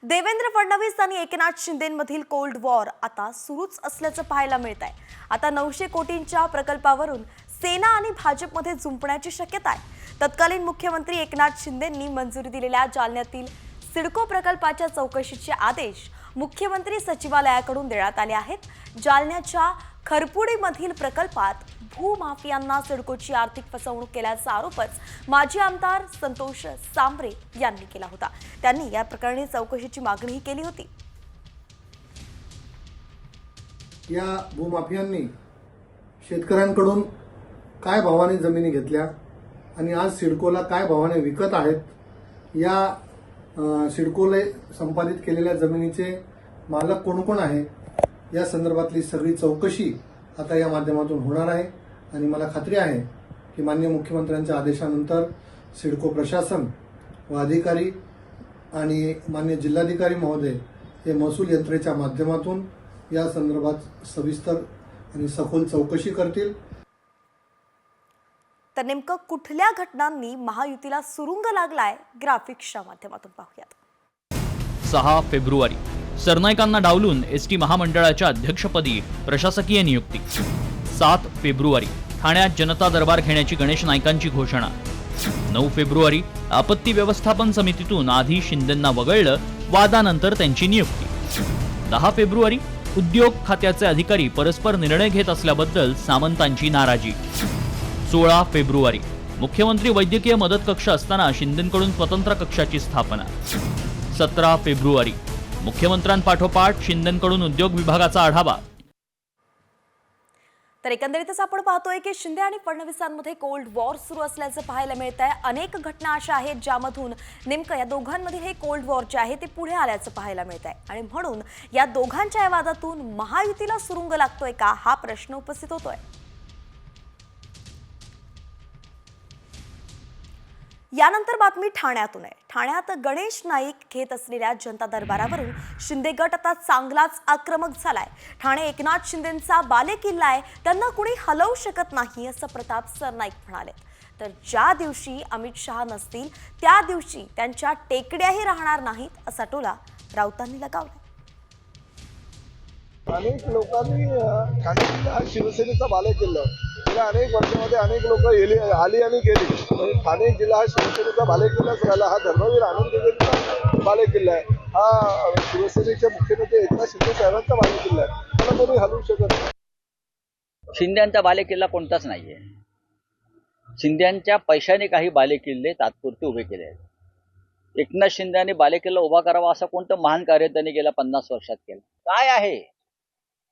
देवेंद्र फडणवीस आणि Eknath शिंदेंमधील cold war आता सुरूच असल्याचं पाहायला मिळत आहे। आता 900 कोटींच्या प्रकल्पावरून सेना आणि भाजपमध्ये जुंपण्याची शक्यता आहे। तत्कालीन मुख्यमंत्री एकनाथ शिंदेंनी मंजुरी दिलेल्या जालन्यातील सिडको प्रकल्पाच्या चौकशीचे आदेश मुख्यमंत्री सचिवालयाकडून देण्यात आले आहेत। जालन्याच्या खरपुडीमधील प्रकल्पात भूमाफियांना सिडकोची आर्थिक फसवणूक केल्याचा आरोपच माजी आमदार संतोष सांबरे यांनी केला होता। त्यांनी या प्रकरणी चौकशीची मागणीही केली होती। या भूमाफियांनी शेतकऱ्यांकडून काय भावाने जमिनी घेतल्या आणि आज सिडकोला काय भावाने विकत आहेत, या सिडकोला संपादित केलेल्या जमिनीचे मालक कोण कोण आहे, या संदर्भातली सगळी चौकशी आता या माध्यमातून होणार आहे। आणि मला खात्री आहे की माननीय मुख्यमंत्र्यांच्या आदेशानंतर सिडको प्रशासन व अधिकारी आणि माननीय जिल्हाधिकारी महोदय हे महसूल यंत्रणेच्या माध्यमातून या संदर्भात सविस्तर आणि सखोल चौकशी करतील। तर नेमकं कुठल्या घटनांनी महायुतीला सुरुंग लागलाय, ग्राफिक्सच्या माध्यमातून पाहूयात। 6 फेब्रुवारी सरनाईकांना डावलून एसटी महामंडळाच्या अध्यक्षपदी प्रशासकीय नियुक्ती। 7 फेब्रुवारी ठाण्यात जनता दरबार घेण्याची गणेश नाईकांची घोषणा। 9 फेब्रुवारी आपत्ती व्यवस्थापन समितीतून आधी शिंदेंना वगळलं, वादानंतर त्यांची नियुक्ती। 10 फेब्रुवारी उद्योग खात्याचे अधिकारी परस्पर निर्णय घेत असल्याबद्दल सामंतांची नाराजी। 16 फेब्रुवारी मुख्यमंत्री वैद्यकीय मदत कक्ष असताना शिंदेंकडून स्वतंत्र कक्षाची स्थापना। 17 फेब्रुवारी मुख्यमंत्र्यांपाठोपाठ शिंदेंकडून उद्योग विभागाचा आढावा। तर एकंदरीतच आपण पाहतोय की शिंदे आणि फडणवीसांमध्ये कोल्ड वॉर सुरू असल्याचं पाहायला मिळत आहे। अनेक घटना अशा आहेत ज्यामधून नेमकं या दोघांमधील हे कोल्ड वॉर जे आहे ते पुढे आल्याचं पाहायला मिळत आहे आणि म्हणून या दोघांच्या या वादातून महायुतीला सुरुंग लागतोय का, हा प्रश्न उपस्थित होतोय। यानंतर बातमी ठाण्यातून आहे। ठाण्यात गणेश नाईक घेत असलेल्या जनता दरबारावरून शिंदे गट आता चांगलाच आक्रमक झालाय। ठाणे एकनाथ शिंदेंचा बालेकिल्ला आहे, त्यांना कुणी हलवू शकत नाही असं प्रताप सरनाईक म्हणाले। तर ज्या दिवशी अमित शहा नसतील त्या दिवशी त्यांच्या टेकड्याही राहणार नाहीत असा टोला राऊतांनी लगावला। अनेक लोकांनी ठाणे जिल्हा हा शिवसेनेचा बालेकिल्ला आहे। गेल्या अनेक वर्षांमध्ये अनेक लोक आली आणि गेली। ठाणे जिल्हा हा शिवसेनेचा बालेकिल्लाच राहिला। हा धर्मवीर आनंद दिवेंचा बालेकिल्ला आहे। हा शिवसेनेचे मुख्यमंत्री एकनाथ शिंदे साहेबांचा बालेकिल्ला आहे। त्याला कोणी हलवू शकत नाही। शिंद्यांचा बालेकिल्ला कोणताच नाहीये। शिंद्यांच्या पैशाने काही बालेकिल्ले तात्पुरते उभे केले आहेत। एकनाथ शिंदेने बालेकिल्ला उभा करावा असं कोणतं महान कार्य त्यांनी गेल्या 50 वर्षात केलं काय आहे?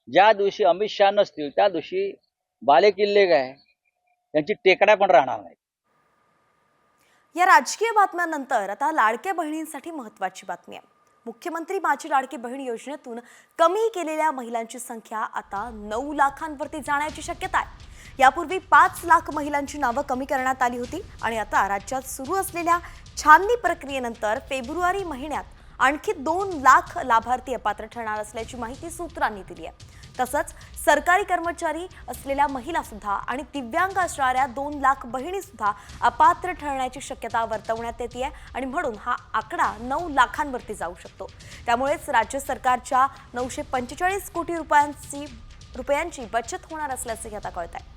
ज्या दिवशी अमित शहा नसतील त्या दिवशी बालेकिल्ले काय त्यांची टेकड्या पण राहणार नाही। या राजकीय बातम्यांनंतर आता लाडक्या बहिणींसाठी महत्त्वाची बातमी आहे। मुख्यमंत्री माझी लाडकी बहीण योजनेतून कमी केलेल्या महिलांची संख्या आता 9 लाखांवरती जाण्याची शक्यता आहे। यापूर्वी 5 लाख महिलांची नावं कमी करण्यात आली होती आणि आता राज्यात सुरू असलेल्या छाननी प्रक्रियेनंतर फेब्रुवारी महिन्यात आणखी 2 लाख लाभार्थी अपात्र ठरणार असल्याची माहिती सूत्रांनी दिली आहे। तसंच सरकारी कर्मचारी असलेल्या महिला सुद्धा आणि दिव्यांग असणाऱ्या 2 लाख बहिणी सुद्धा अपात्र ठरण्याची शक्यता वर्तवण्यात येते आणि म्हणून हा आकडा 9 लाखांवरती जाऊ शकतो। त्यामुळेच राज्य सरकारच्या 945 कोटी रुपयांची बचत होणार असल्याचे आता कळत आहे।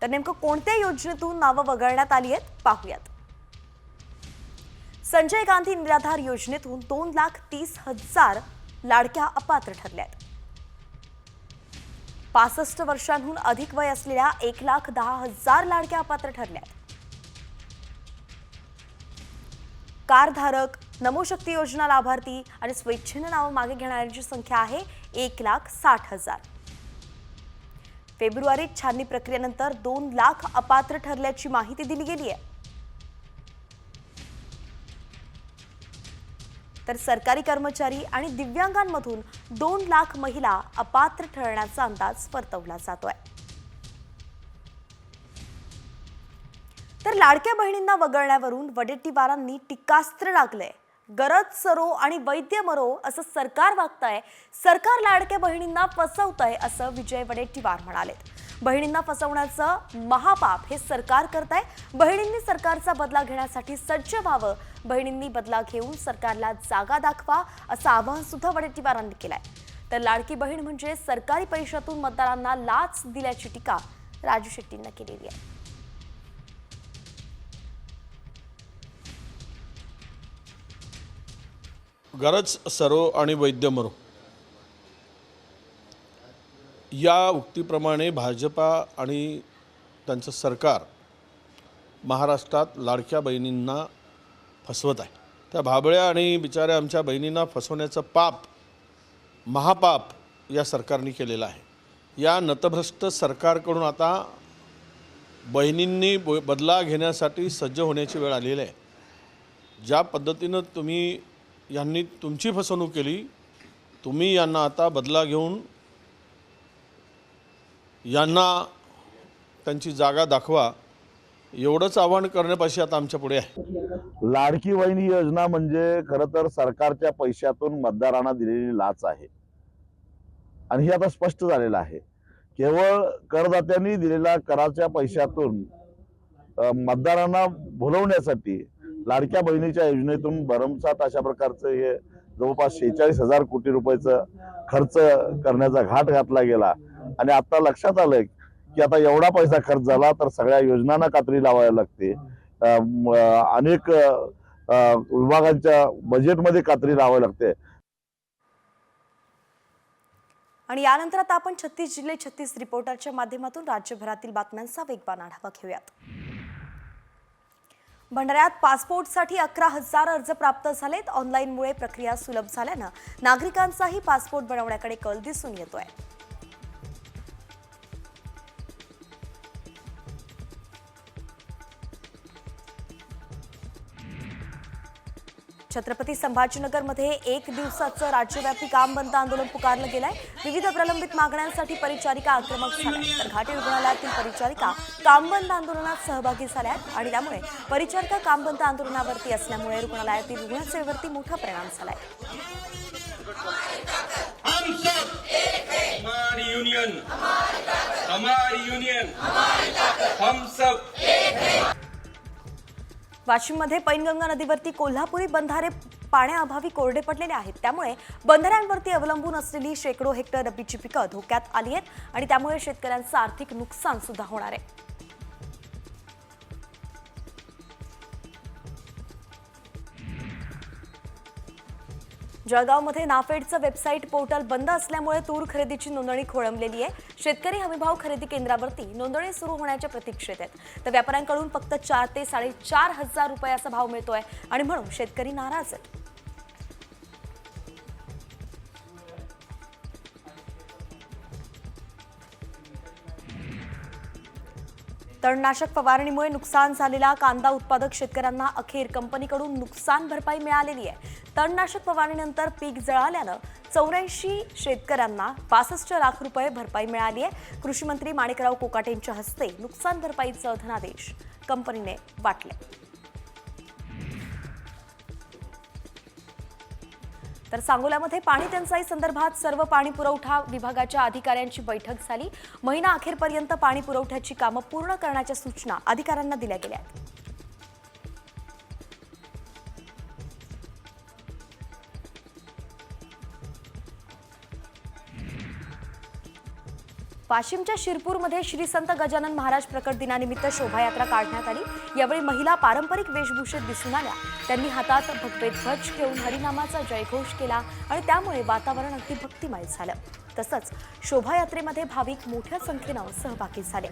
तर नेमकं कोणत्या योजनेतून नावं वगळण्यात आली आहेत पाहूयात। संजय गांधी निराधार योजनेतून 2,30,000 लाडक्या अपात्र ठरल्यात। 65 वर्षांहून अधिक वय असलेल्या 1,10,000 लाडक्या अपात्र ठरल्यात। कारधारक, नमोशक्ती योजना लाभार्थी आणि स्वेच्छेने नावं मागे घेणाऱ्यांची संख्या आहे 1,60,000। फेब्रुवारीत छाननी प्रक्रियेनंतर 2 लाख अपात्र ठरल्याची माहिती दिली गेली आहे। तर सरकारी कर्मचारी आणि दिव्यांगांमधून 2 लाख महिला अपात्र ठरण्याचा अंदाज वर्तवला जातोय। तर लाडक्या बहिणींना वगळण्यावरून वडेट्टीवारांनी टीकास्त्र लागलंय। गरज सरो आणि वैद्य मरो असं सरकार वागतंय, सरकार लाडक्या बहिणींना फसवतंय असं विजय वडेट्टीवार म्हणाले। बहिणींना फसवण्याचं महापाप हे सरकार करतंय। बहिणींनी सरकारचा बदला घेण्यासाठी सज्ज व्हावं बहिणींनी बदला घेऊन सरकारला जागा दाखवा असं आवाहन सुद्धा वडेट्टीवारांनी केलंय. तर लाडकी बहीण म्हणजे सरकारी पैशातून मतदारांना लाच दिल्याची टीका राजू शेट्टींना केलेली आहे. गरज सरो आणि वैद्य मरो या उक्तीप्रमाणे भाजपा आणि त्यांचं सरकार महाराष्ट्रात लाडक्या बहिणींना फसवत आहे. त्या भाबळ्या आणि बिचाऱ्या आमच्या बहिणींना फसवण्याचं पाप, महापाप या सरकारने केलेलं आहे. या नतभ्रष्ट सरकारकडून आता बहिणींनी बदला घेण्यासाठी सज्ज होण्याची वेळ आलेली आहे. ज्या पद्धतीनं यांनी तुमची फसवणूक केली, तुम्ही यांना आता बदला घेऊन यांना त्यांची जागा दाखवा, एवढंच आवाहन करण्यापाशी आता आमच्या पुढे आहे. लाडकी बहीण ही योजना म्हणजे खरं तर सरकारच्या पैशातून मतदारांना दिलेली लाच आहे आणि हे आता स्पष्ट झालेलं आहे. केवळ करदात्यांनी दिलेल्या कराच्या पैशातून मतदारांना भुलवण्यासाठी लाडक्या बहिणीच्या योजनेतून भरमसाठ अशा प्रकारचं हे जवळपास 46,000 कोटी रुपयाचं खर्च करण्याचा घाट घातला गेला. आणि आता लक्षात आलंय की आता एवढा पैसा खर्च झाला तर सगळ्या योजनांना कात्री लावायला लागते, अनेक विभागांच्या बजेटमध्ये कात्री लावावी लागते. आणि यानंतर आता आपण 36 जिल्हे 36 रिपोर्टरच्या माध्यमातून राज्यभरातील बातम्यांचा वेगवान आढावा घेऊयात. भंडाऱ्यात पासपोर्टसाठी 11,000 अर्ज प्राप्त झालेत. ऑनलाईनमुळे प्रक्रिया सुलभ झाल्यानं नागरिकांचाही पासपोर्ट बनवण्याकडे कल दिसून येतोय. छत्रपती संभाजीनगरमध्ये 1 दिवसाचं राज्यव्यापी काम बंद आंदोलन पुकारलं गेलंय. विविध प्रलंबित मागण्यांसाठी परिचारिका आक्रमक झाल्या, तर घाटी रुग्णालयातील परिचारिका काम बंद आंदोलनात सहभागी झाल्या आणि त्यामुळे परिचारिका काम बंद आंदोलनावरती असल्यामुळे रुग्णालयातील रुग्णसेवेवरती मोठा परिणाम झालाय. वाशिममध्ये पैनगंगा नदीवरती कोल्हापुरी बंधारे पाण्याअभावी कोरडे पडलेले आहेत. त्यामुळे बंधाऱ्यांवरती अवलंबून असलेली शेकडो हेक्टर रब्बीची पिकं धोक्यात आली आहेत आणि त्यामुळे शेतकऱ्यांचं आर्थिक नुकसान सुद्धा होणार आहे. जळगावमध्ये नाफेडचं वेबसाईट पोर्टल बंद असल्यामुळे तूर खरेदीची नोंदणी खोळंबलेली आहे. शेतकरी हमीभाव खरेदी केंद्रावरती नोंदणी सुरू होण्याच्या प्रतीक्षेत आहेत, तर व्यापाऱ्यांकडून फक्त 4 ते 4,500 रुपयाचा भाव मिळतोय आणि म्हणून शेतकरी नाराज आहेत. तणनाशक फवारणीमुळे नुकसान झालेल्या कांदा उत्पादक शेतकऱ्यांना अखेर कंपनीकडून नुकसान भरपाई मिळालेली आहे. तणनाशक फवारणीनंतर पीक जळाल्यानं 84 शेतकऱ्यांना 65 लाख रुपये भरपाई मिळाली आहे. कृषी मंत्री माणिकराव कोकाटेंच्या हस्ते नुकसान भरपाईचं धनादेश कंपनीने वाटले. तर सांगोल्यामध्ये पाणी टंचाई संदर्भात सर्व पाणी पुरवठा विभागाच्या अधिकाऱ्यांची बैठक झाली. महिना अखेरपर्यंत पाणी पुरवठ्याची कामं पूर्ण करण्याच्या सूचना अधिकाऱ्यांना दिल्या गेल्या. वाशिमच्या शिरपूरमध्ये श्री संत गजानन महाराज प्रकट दिनानिमित्त शोभायात्रा काढण्यात आली. यावेळी महिला पारंपरिक वेशभूषेत दिसून आल्या. त्यांनी हातात भगवे ध्वज घेऊन हरिनामाचा जयघोष केला आणि त्यामुळे वातावरण अगदी भक्तिमय झालं. तसंच शोभायात्रेमध्ये भाविक मोठ्या संख्येनं सहभागी झाले.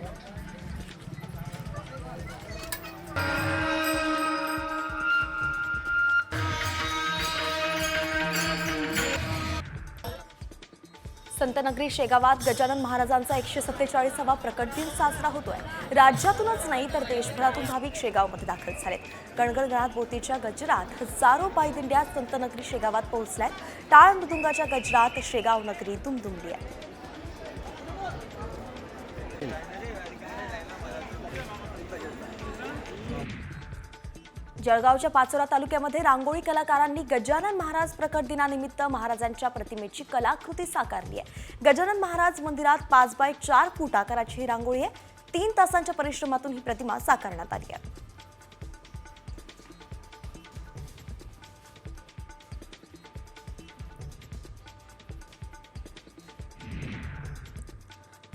संतनगरी शेगावात गजानन महाराजांचा 147वा प्रकट दिन साजरा होतोय. राज्यातूनच नाही तर देशभरातून भाविक शेगावमध्ये दाखल झालेत. गणगणगणात बोतीच्या गजरात हजारो पायदिंड्या संतनगरी शेगावात पोहोचल्यात. टाळ मृदुंगाच्या गजरात शेगाव नगरी दुमदुमली आहे. जळगावच्या पाचोरा तालुक्यामध्ये रांगोळी कलाकारांनी गजानन महाराज प्रकट दिनानिमित्त महाराजांच्या प्रतिमेची कलाकृती साकारली आहे. गजानन महाराज मंदिरात 5 बाय 4 फूट आकाराची ही रांगोळी आहे. 3 तासांच्या परिश्रमातून ही प्रतिमा साकारण्यात आली आहे.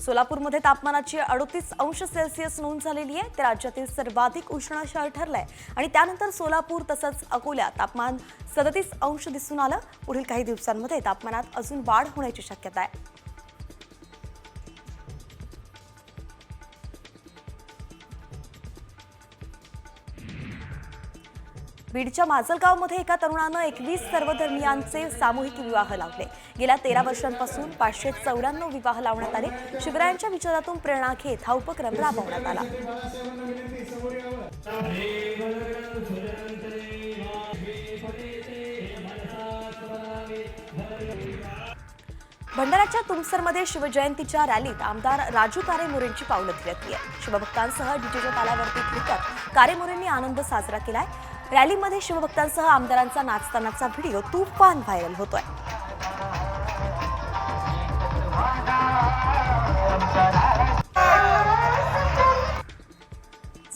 सोलापूरमध्ये तापमानाची 38°C नोंद झालेली आहे. ते राज्यातील सर्वाधिक उष्ण शहर ठरलंय आणि त्यानंतर सोलापूर तसंच अकोल्यात तापमान 37° दिसून आलं. पुढील काही दिवसांमध्ये तापमानात अजून वाढ होण्याची शक्यता आहे. बीडच्या माजलगावमध्ये एका तरुणानं 21 सर्वधर्मीयांचे सामूहिक विवाह लावले. गेल्या 13 वर्षांपासून 594 विवाह लावण्यात आले. शिवरायांच्या विचारातून प्रेरणा घेत हा उपक्रम राबवण्यात आला. भंडाऱ्याच्या तुमसरमध्ये शिवजयंतीच्या रॅलीत आमदार राजू कारेमोरेंची पावलं थिरकली आहेत. शिवभक्तांसह डीजेच्या तालावरती थिरकत कारेमोरेंनी आनंद साजरा केलाय. रॅलीमध्ये शिवभक्तांसह आमदारांचा नाचतानाचा व्हिडिओ तुफान व्हायरल होतोय.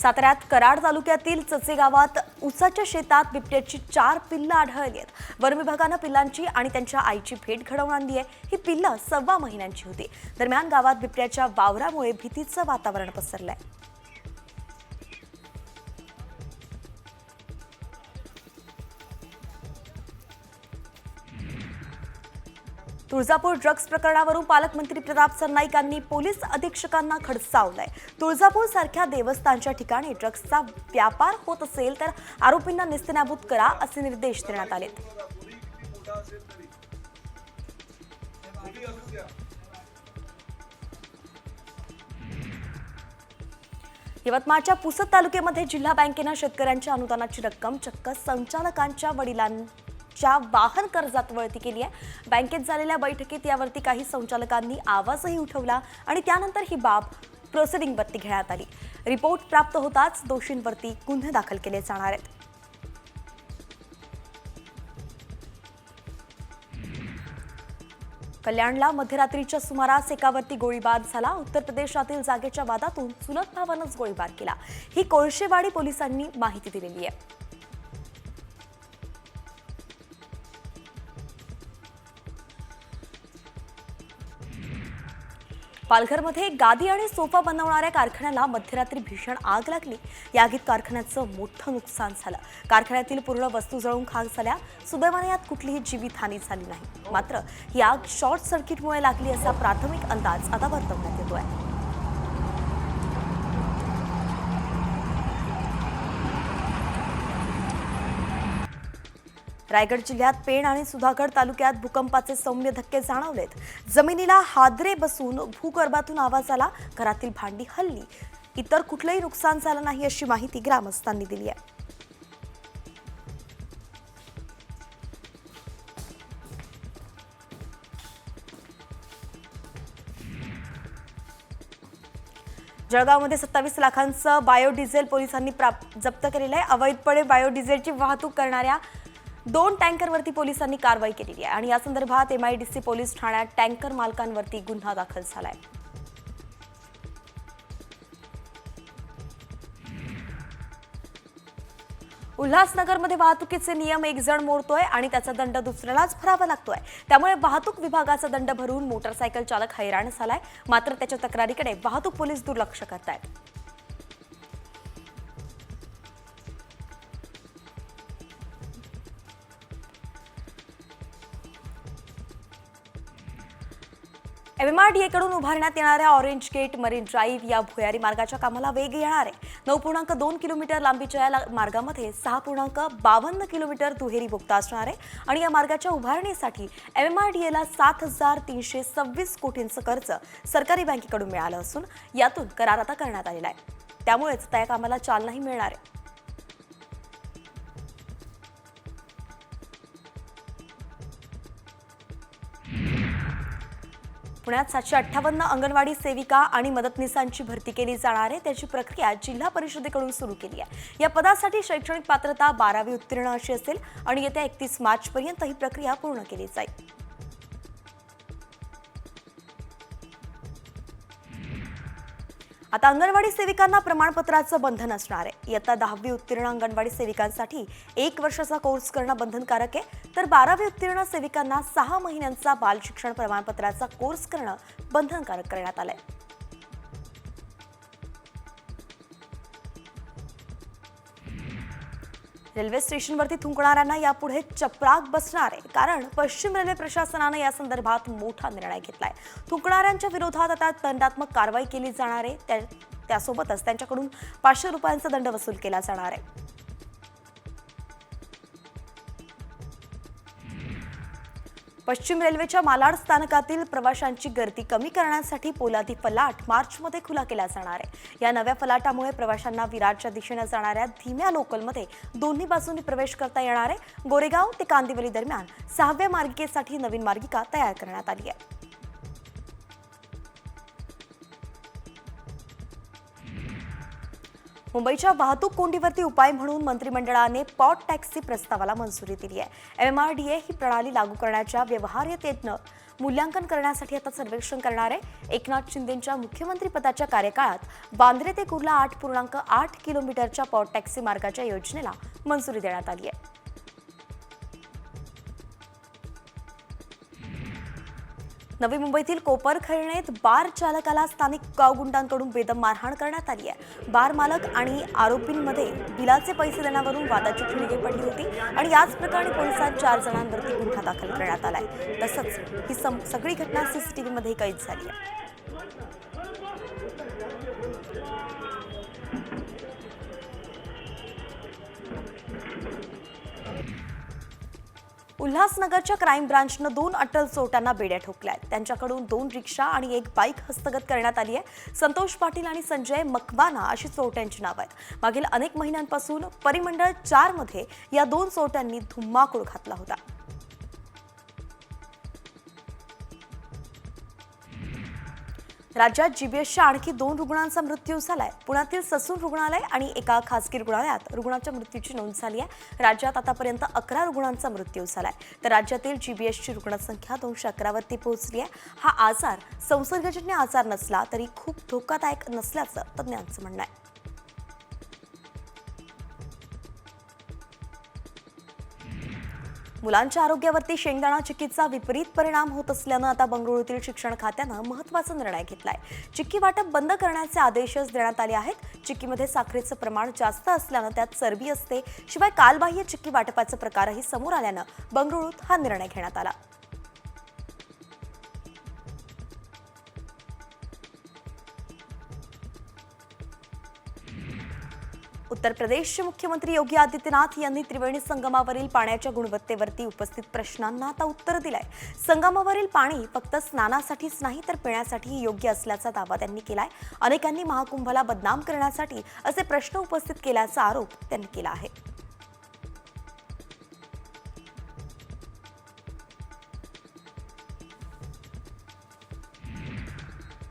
साताऱ्यात कराड तालुक्यातील चचे गावात उसाच्या शेतात बिबट्याची 4 पिल्लं आढळली आहेत. वन विभागानं पिल्लांची आणि त्यांच्या आईची भेट घडवून आणली आहे. ही पिल्लं 1.25 महिन्यांची होती. दरम्यान गावात बिबट्याच्या वावरामुळे भीतीचं वातावरण पसरलंय. तुळजापूर ड्रग्ज प्रकरणावरून पालकमंत्री प्रताप सरनाईक यांनी पोलीस अधीक्षकांना खडसावलंय. तुळजापूर सारख्या देवस्थानच्या ठिकाणी ड्रग्जचा व्यापार होत असेल तर आरोपींना नेस्तनाबूत करा असे निर्देश देण्यात आलेत. यवतमाळच्या पुसद तालुक्यामध्ये जिल्हा बँकेनं शेतकऱ्यांच्या अनुदानाची रक्कम चक्क संचालकांच्या वडिलांच्या वाहन कर्जात वळती केली आहे. बँकेत झालेल्या बैठकीत यावरती काही संचालकांनी आवाजही उठवला आणि त्यानंतर ही बाब प्रोसिडिंगवरती घेण्यात आली. रिपोर्ट प्राप्त होताच दोषींवरती गुन्हे दाखल केले जाणार आहेत. कल्याणला मध्यरात्रीच्या सुमारास एकावरती गोळीबार झाला. उत्तर प्रदेशातील जागेच्या वादातून चुलत भावानंच गोळीबार केला. ही कोळशेवाडी पोलिसांनी माहिती दिलेली आहे. पालघरमध्ये गादी आणि सोफा बनवणाऱ्या कारखान्याला मध्यरात्री भीषण आग लागली. या आगीत कारखान्याचं मोठं नुकसान झालं. कारखान्यातील पूर्ण वस्तू जळून खाक झाल्या. सुदैवाने यात कुठलीही जीवितहानी झाली नाही. मात्र ही आग शॉर्ट सर्किटमुळे लागली असा प्राथमिक अंदाज आता वर्तवण्यात येतोय. रायगड जिल्ह्यात पेण आणि सुधागड तालुक्यात भूकंपाचे सौम्य धक्के जाणवलेत. जमिनीला हादरे बसून भूगर्भातून आवाज आला. घरातील भांडी हलली. इतर कुठलंही नुकसान झालं नाही अशी माहिती ग्रामस्थांनी दिली आहे. जळगावमध्ये 27 लाखांचं बायोडिझेल पोलिसांनी जप्त केलेलं आहे. अवैधपणे बायोडिझेलची वाहतूक करणाऱ्या 2 टँकरवरती पोलिसांनी कारवाई केलेली आहे आणि या संदर्भात MIDC पोलीस ठाण्यात टँकर मालकांवरती गुन्हा दाखल झालाय. उल्हासनगरमध्ये वाहतुकीचे नियम एक जण मोडतोय आणि त्याचा दंड दुसऱ्यालाच भरावा लागतोय. त्यामुळे वाहतूक विभागाचा दंड भरून मोटरसायकल चालक हैराण झालाय. मात्र त्याच्या तक्रारीकडे वाहतूक पोलीस दुर्लक्ष करतायत. MMRDA कडून उभारण्यात येणाऱ्या ऑरेंज गेट मरीन ड्राईव्ह या भुयारी मार्गाच्या कामाला वेग येणार आहे. 9.2 किलोमीटर लांबीच्या या मार्गामध्ये 6.52 किलोमीटर दुहेरी बोगदा असणार आहे आणि या मार्गाच्या उभारणीसाठी MMRDAला 7,326 कोटींचं कर्ज सरकारी बँकेकडून मिळालं असून यातून करार आता करण्यात आलेला आहे. त्यामुळेच त्या कामाला चालनाही मिळणार आहे. पुण्यात 758 अंगणवाडी सेविका आणि मदतनीसांची भरती केली जाणार आहे. त्याची प्रक्रिया जिल्हा परिषदेकडून सुरू केली आहे. या पदासाठी शैक्षणिक पात्रता 12वी उत्तीर्ण अशी असेल आणि येत्या 31 मार्चपर्यंत ही प्रक्रिया पूर्ण केली जाईल. आता अंगणवाडी सेविकांना प्रमाणपत्राचं बंधन असणार आहे. इयत्ता 10वी उत्तीर्ण अंगणवाडी सेविकांसाठी 1 वर्षाचा कोर्स करणं बंधनकारक आहे, तर 12वी उत्तीर्ण सेविकांना 6 महिन्यांचा बाल शिक्षण प्रमाणपत्राचा कोर्स करणं बंधनकारक करण्यात आलंय. रेल्वे स्टेशनवरती थुंकणाऱ्यांना यापुढे चपराक बसणार आहे, कारण पश्चिम रेल्वे प्रशासनानं या संदर्भात मोठा निर्णय घेतलाय. थुंकणाऱ्यांच्या विरोधात आता दंडात्मक कारवाई केली जाणार आहे. त्यासोबतच त्यांच्याकडून 500 रुपयांचा दंड वसूल केला जाणार आहे. पश्चिम रेल्वेच्या मालाड स्थानकातील प्रवाशांची गर्दी कमी करण्यासाठी पोलादी फलाट मार्चमध्ये खुला केला जाणार आहे. या नव्या फलाटामुळे प्रवाशांना विरारच्या दिशेने जाणाऱ्या धीम्या लोकलमध्ये दोन्ही बाजूंनी प्रवेश करता येणार आहे. गोरेगाव ते कांदिवली दरम्यान 6व्या मार्गिकेसाठी नवीन मार्गिका तयार करण्यात आली आहे. मुंबईच्या वाहतूक कोंडीवरती उपाय म्हणून मंत्रिमंडळाने पॉट टॅक्सी प्रस्तावाला मंजुरी दिली आहे. MMRDA ही प्रणाली लागू करण्याच्या व्यवहार्यतेचं मूल्यांकन करण्यासाठी आता सर्वेक्षण करणार आहे. एकनाथ शिंदेंच्या मुख्यमंत्रीपदाच्या कार्यकाळात वांद्रे ते कुर्ला 8.8 किलोमीटरच्या पॉट टॅक्सी मार्गाच्या योजनेला मंजुरी देण्यात आली आहे. नवी मुंबईतील कोपरखैरणेत बार चालकाला स्थानिक गावगुंडांकडून बेदम मारहाण करण्यात आली आहे. बार मालक आणि आरोपींमध्ये बिलाचे पैसे देण्यावरून वादाची खिळगी पडली होती आणि याच प्रकरणी पोलिसांत 4 जणांवरती गुन्हा दाखल करण्यात आलाय. तसंच ही सगळी घटना CCTV मध्ये कैद झाली आहे. उल्हासनगरच्या क्राईम ब्रांचनं 2 अट्टल चोरट्यांना बेड्या ठोकल्या आहेत. त्यांच्याकडून 2 रिक्षा आणि 1 बाईक हस्तगत करण्यात आली आहे. संतोष पाटील आणि संजय मकवाना अशी चोरट्यांची नावं आहेत. मागील अनेक महिन्यांपासून परिमंडळ 4 मध्ये या 2 चोरट्यांनी धुमाकूळ घातला होता. राज्यात GBSच्या आणखी 2 रुग्णांचा मृत्यू झालाय. पुण्यातील ससून रुग्णालय आणि एका खासगी रुग्णालयात रुग्णाच्या मृत्यूची नोंद झाली आहे. राज्यात आतापर्यंत 11 रुग्णांचा मृत्यू झालाय. तर राज्यातील GBSची रुग्णसंख्या 211 वरती पोहोचली आहे. हा आजार संसर्गजन्य आजार नसला तरी खूप धोकादायक नसल्याचं तज्ज्ञांचं म्हणणं आहे. मुलांच्या आरोग्यावरती शेंगदाणा चिक्कीचा विपरीत परिणाम होत असल्यानं आता बंगळुरूतील शिक्षण खात्यानं महत्त्वाचा निर्णय घेतलाय. चिक्की वाटप बंद करण्याचे आदेशच देण्यात आले आहेत. चिक्कीमध्ये साखरेचं प्रमाण जास्त असल्यानं त्यात चरबी असते. शिवाय कालबाह्य चिक्की वाटपाचे प्रकारही समोर आल्यानं बंगळुरूत हा निर्णय घेण्यात आला. उत्तर प्रदेशचे मुख्यमंत्री योगी आदित्यनाथ यांनी त्रिवेणी संगमावरील पाण्याच्या गुणवत्तेवरती उपस्थित प्रश्नांना आता उत्तर दिलंय. संगमावरील पाणी फक्त स्नानासाठीच नाही तर पिण्यासाठीही योग्य असल्याचा दावा त्यांनी केलाय. अनेकांनी महाकुंभला बदनाम करण्यासाठी असे प्रश्न उपस्थित केल्याचा आरोप त्यांनी केला आहे.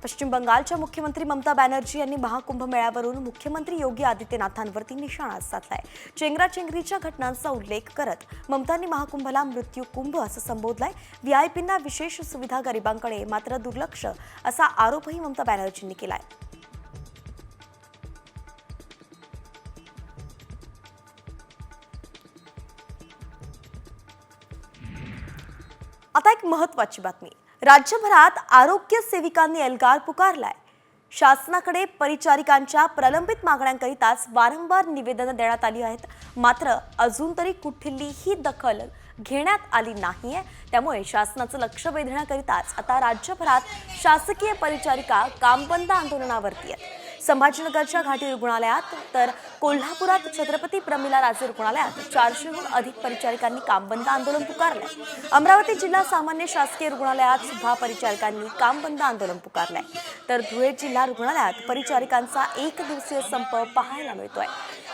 पश्चिम बंगालच्या मुख्यमंत्री ममता बॅनर्जी यांनी महाकुंभ मेळ्यावरून मुख्यमंत्री योगी आदित्यनाथांवरती निशाणा साधलाय. चेंगराचेंगरीच्या घटनांचा उल्लेख करत ममतांनी महाकुंभला मृत्यू कुंभ असं संबोधलंय. VIPंना विशेष सुविधा, गरिबांकडे मात्र दुर्लक्ष असा आरोपही ममता बॅनर्जींनी केलाय. आता एक महत्त्वाची बातमी. राज्यभरात आरोग्य सेविकांनी एल्गार पुकारलाय. शासनाकडे परिचारिकांच्या प्रलंबित मागण्यांकरिताच वारंवार निवेदनं देण्यात आली आहेत. मात्र अजून तरी कुठलीही दखल घेण्यात आली नाहीये. त्यामुळे शासनाचं लक्ष वेधण्याकरिताच आता राज्यभरात शासकीय परिचारिका कामबंद आंदोलनावरती आहेत. संभाजीनगरच्या घाटी रुग्णालयात तर कोल्हापुरात छत्रपती प्रमिला राजे रुग्णालयात 400हून अधिक परिचारिकांनी कामबंद आंदोलन पुकारलंय. अमरावती जिल्हा सामान्य शासकीय रुग्णालयात सुद्धा परिचारिकांनी कामबंद आंदोलन पुकारलंय. तर धुळे जिल्हा रुग्णालयात परिचारिकांचा 1 दिवसीय संप पाहायला मिळतोय.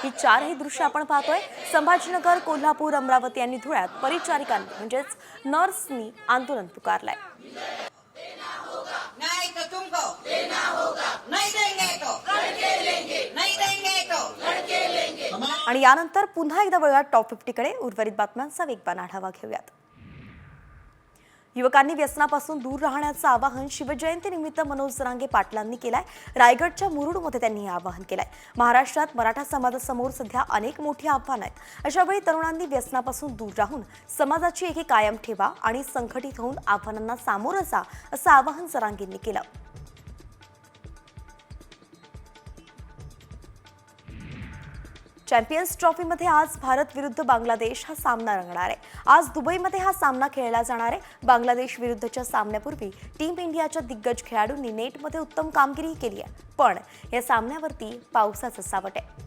ही 4ही दृश्य आपण पाहतोय. संभाजीनगर, कोल्हापूर, अमरावती आणि धुळ्यात परिचारिकांनी म्हणजेच नर्सनी आंदोलन पुकारलंय. नहीं तो तुमको देना होगा, नहीं देंगे तो लड़के लेंगे, नहीं देंगे तो लड़के लेंगे. आणि यानंतर पुन्हा एकदा वळूयात टॉप 50 कडे. उर्वरित बातम्यांचा वेगवान आढावा घेऊयात. युवकांनी व्यसनापासून दूर राहण्याचं आवाहन शिवजयंतीनिमित्त मनोज जरांगे पाटलांनी केलंय. रायगडच्या मुरुडमध्ये त्यांनी हे आवाहन केलंय. महाराष्ट्रात मराठा समाजासमोर सध्या अनेक मोठी आव्हानं आहेत. अशा वेळी तरुणांनी व्यसनापासून दूर राहून समाजाची एकी कायम ठेवा आणि संघटित होऊन आव्हानांना सामोरं जा असं आवाहन जरांगेंनी केलं. चॅम्पियन्स ट्रॉफीमध्ये आज भारत विरुद्ध बांगलादेश हा सामना रंगणार आहे. आज दुबईमध्ये हा सामना खेळला जाणार आहे. बांगलादेश विरुद्धच्या सामन्यापूर्वी टीम इंडियाच्या दिग्गज खेळाडूंनी नेटमध्ये उत्तम कामगिरी केली आहे, पण या सामन्यावरती पावसाचं सावट आहे.